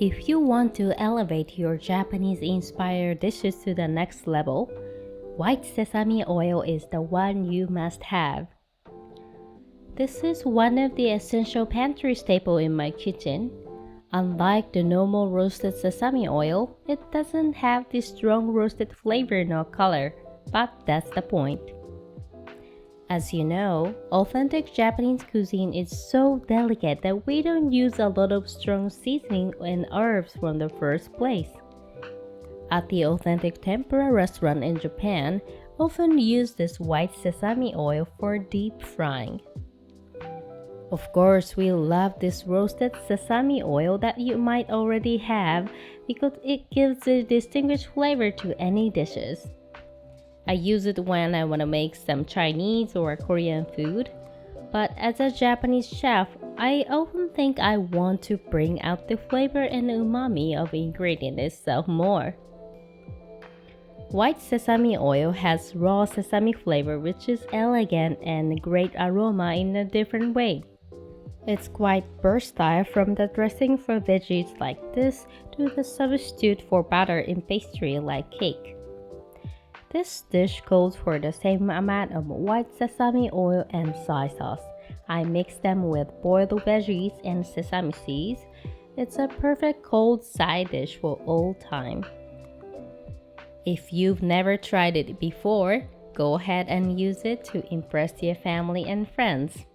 If you want to elevate your Japanese-inspired dishes to the next level, white sesame oil is the one you must have. This is one of the essential pantry staples in my kitchen. Unlike the normal roasted sesame oil, it doesn't have the strong roasted flavor nor color, but that's the point. As you know, authentic Japanese cuisine is so delicate that we don't use a lot of strong seasoning and herbs from the first place. At the authentic tempura restaurant in Japan, often use this white sesame oil for deep frying. Of course, we love this roasted sesame oil that you might already have because it gives a distinguished flavor to any dishes. I use it when I want to make some Chinese or Korean food, but as a Japanese chef, I often think I want to bring out the flavor and umami of ingredient itself more. White sesame oil has raw sesame flavor which is elegant and great aroma in a different way. It's quite versatile from the dressing for veggies like this to the substitute for butter in pastry like cake. This dish calls for the same amount of white sesame oil and soy sauce. I mix them with boiled veggies and sesame seeds. It's a perfect cold side dish for all time. If you've never tried it before, go ahead and use it to impress your family and friends.